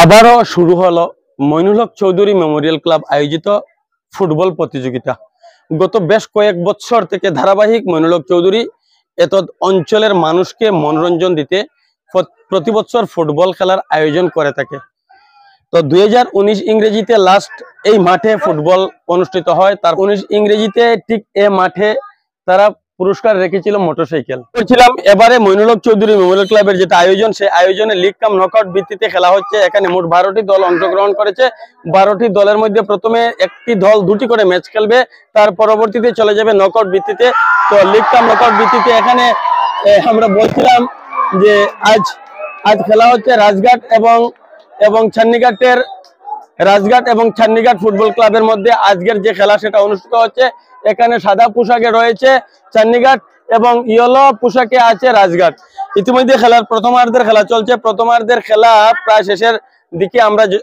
আবারও শুরু হলো মইনুল হক চৌধুরী মেমোরিয়াল ক্লাব আয়োজিত ফুটবল প্রতিযোগিতা। গত বেশ কয়েক বছর থেকে ধারাবাহিক মইনুল হক চৌধুরী এত অঞ্চলের মানুষকে মনোরঞ্জন দিতে প্রতি বছর ফুটবল খেলার আয়োজন করে থাকে। তো 2019 ইংরেজিতে লাস্ট এই মাঠে ফুটবল অনুষ্ঠিত হয়। তার 19 ইংরেজিতে ঠিক এ মাঠে তারা পুরস্কার রেখেছিল মোটরসাইকেল। বলছিলাম এবারে মইনুল হক চৌধুরী মেমোরিয়াল ক্লাবের যেটা আয়োজন, সেই আয়োজনে লিগ কাম নকআউট ভিত্তিতে খেলা হচ্ছে। এখানে মোট 12টি দল অংশগ্রহণ করেছে। 12টি দলের মধ্যে প্রথমে একটি দল 2টি করে ম্যাচ খেলবে, তার পরবর্তীতে চলে যাবে নকআউট ভিত্তিতে। তো লিগ কাম নকআউট ভিত্তিতে এখানে আমরা বলছিলাম যে আজ খেলা হচ্ছে রাজঘাট এবং ছান্নিঘাটের ফুটবল ক্লাবের মধ্যে। আজকের যে খেলা সেটা অনুষ্ঠিত হচ্ছে। এখানে সাদা পোশাকে রয়েছে ছান্নিঘাট এবং ইয়েলো পোশাকে আছে রাজঘাট। ইতিমধ্যে খেলার প্রথমার্ধের খেলা চলছে। প্রথমার্ধের খেলা প্রায় শেষের দিকে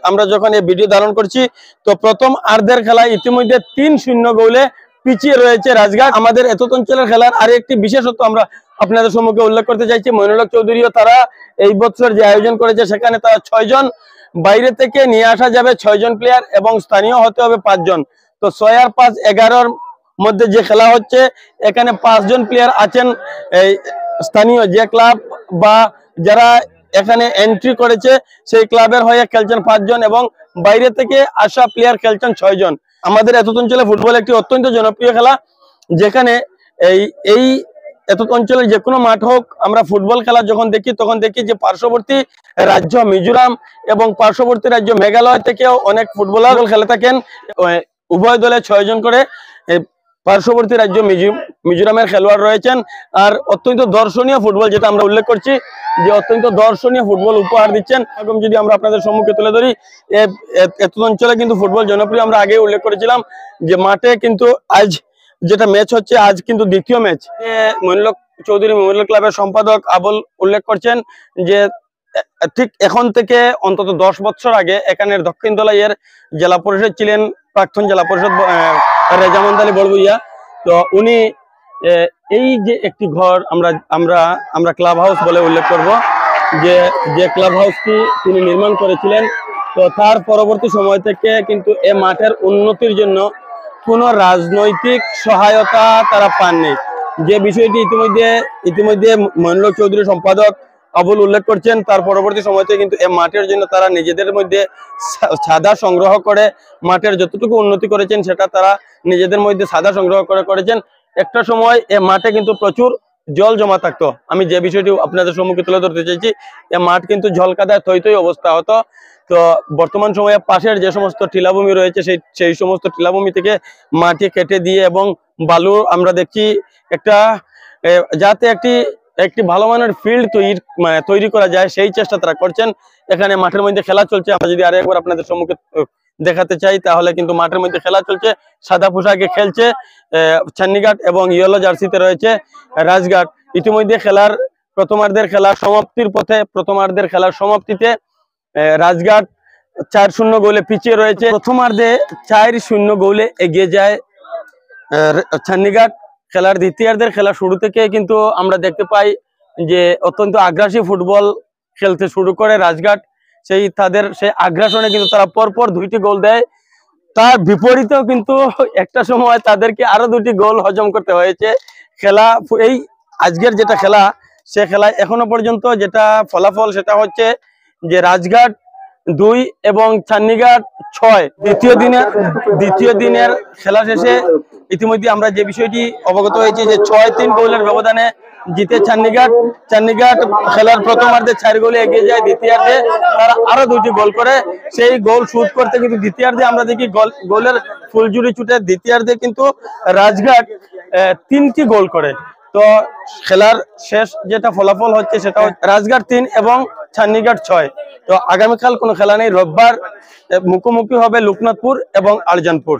আমরা যখন এই ভিডিও ধারণ করছি, তো প্রথম আর্ধের খেলা ইতিমধ্যে 3-0 গোলে পিছিয়ে রয়েছে রাজঘাট। আমাদের এত অঞ্চলের খেলার আরেকটি বিশেষত্ব আমরা আপনাদের সম্মুখে উল্লেখ করতে চাইছি। মইনুল হক চৌধুরীও তারা এই বছর যে আয়োজন করেছে সেখানে তারা 6 জন, বাইরে থেকে নিয়ে আসা যাবে 6 জন প্লেয়ার এবং স্থানীয় হতে হবে 5 জন। তো 6 আর 5 11-র মধ্যে যে খেলা হচ্ছে, এখানে 5 জন প্লেয়ার আছেন এই স্থানীয় যে ক্লাব বা যারা এখানে এন্ট্রি করেছে সেই ক্লাবের হয়ে খেলছেন 5 জন এবং বাইরে থেকে আসা প্লেয়ার খেলছেন 6 জন। আমাদের এত অঞ্চলে ফুটবল একটি অত্যন্ত জনপ্রিয় খেলা, যেখানে এই এত অঞ্চলের যে কোনো মাঠ হোক, আমরা ফুটবল খেলা যখন দেখি তখন দেখি যে পার্শ্ববর্তী রাজ্য মিজোরাম এবং পার্শ্ববর্তী রাজ্য মেঘালয় থেকেও অনেক ফুটবলার খেলে থাকেন। উভয় দলে 6 জন করে পার্শ্ববর্তী রাজ্য মিজোরামের খেলোয়াড় রয়েছেন। আর অত্যন্ত দর্শনীয় ফুটবল, যেটা আমরা উল্লেখ করছি যে অত্যন্ত দর্শনীয় ফুটবল উপহার দিচ্ছেন। এরকম যদি আমরা আপনাদের সম্মুখে তুলে ধরি, এত অঞ্চলে কিন্তু ফুটবল জনপ্রিয়। আমরা আগে উল্লেখ করেছিলাম যে মাঠে কিন্তু আজ যেটা ম্যাচ হচ্ছে, আজ কিন্তু দ্বিতীয় ম্যাচ। মইনুল হক চৌধুরী মেমোরিয়াল ক্লাবের সম্পাদক আবুল উল্লেখ করছেন যে ঠিক এখন থেকে অন্তত 10 বছর আগে এখানের দক্ষিণ দলাইয়ের জেলা পরিষদ ছিলেন প্রাক্তন জেলা পরিষদ রেজামন্দ আলী বড়ভুইয়া। তো উনি এই যে একটি ঘর আমরা ক্লাব হাউস বলে উল্লেখ করব, যে ক্লাব হাউসটি তিনি নির্মাণ করেছিলেন। তো তার পরবর্তী সময় থেকে কিন্তু এ মাঠের উন্নতির জন্য কোনো রাজনৈতিক সহায়তা তারা পাননি, যে বিষয়টি ইতিমধ্যে মইনুল হক চৌধুরী সম্পাদক আবুল উল্লেখ করছেন। তার পরবর্তী সময়তে কিন্তু এই মাঠের জন্য তারা নিজেদের মধ্যে সাদা সংগ্রহ করে মাঠের যতটুকু উন্নতি করেছেন সেটা তারা নিজেদের মধ্যে সাদা সংগ্রহ করে করেছেন। একটা সময় এই মাঠে কিন্তু প্রচুর জল জমা থাকতো। আমি যে বিষয়টি আপনাদের সম্মুখে তুলে ধরতে চাইছি, এই মাঠ কিন্তু জলকাদায় থই অবস্থা হতো। তো বর্তমান সময়ে পাশের যে সমস্ত টিলাভূমি রয়েছে সেই সমস্ত টিলাভূমি থেকে মাটি কেটে দিয়ে এবং বালু আমরা দেখছি যাতে একটি ভালো মানের ফিল্ড তৈরি করা যায়, সেই চেষ্টা তারা করছেন। এখানে মাঠের মধ্যে খেলা চলছে। আমরা যদি আরেকবার আপনাদের সম্মুখে দেখাতে চাই, তাহলে কিন্তু মাঠের মধ্যে খেলা চলছে। সাদা পোশাকে খেলছে ছান্নিঘাট এবং ইয়েলো জার্সিতে রয়েছে রাজঘাট। ইতিমধ্যে খেলার প্রথমার্ধের খেলা সমাপ্তির পথে। প্রথমার্ধের খেলার সমাপ্তিতে রাজঘাট 4-0 গোলে পিছিয়ে রয়েছে। প্রথমার্ধে 4-0 গোলে এগিয়ে যায় ছান্নিঘাট। খেলার দ্বিতীয়ার্ধের খেলা শুরু থেকে কিন্তু আমরা দেখতে পাই যে অত্যন্ত আগ্রাসী ফুটবল খেলতে শুরু করে রাজঘাট। সেই আগ্রাসনে কিন্তু তারা পরপর 2টি গোল দেয়। তার বিপরীতেও কিন্তু একটা সময় তাদেরকে আরো 2টি গোল হজম করতে হয়েছে। এই আজকের যেটা খেলা, সে খেলায় এখনো পর্যন্ত যেটা ফলাফল সেটা হচ্ছে যে রাজঘাট 2 এবং ছান্নিঘাট 6। দ্বিতীয় দিনের খেলা শেষে ইতিমধ্যে আমরা যে বিষয়টি অবগত হয়েছি যে 6-3 গোলের ব্যবধানে জিতে ছান্নিঘাট খেলার প্রথমার্ধে 4 গোলে এগিয়ে যায়। দ্বিতীয়ার্ধে তারা আরো 2টি গোল করে। সেই গোল শোধ করতে কিন্তু দ্বিতীয়ার্ধে আমরা দেখি গোলের ফুলঝুরি ছুটে দ্বিতীয়ার্ধে কিন্তু রাজঘাট 3টি গোল করে। তো খেলার শেষ যেটা ফলাফল হচ্ছে সেটা রাজঘাট 3 এবং ছান্নিঘাট 6। তো আগামীকাল কোনো খেলা নেই। রোববার মুখোমুখি হবে লোকনাথপুর এবং আরজানপুর।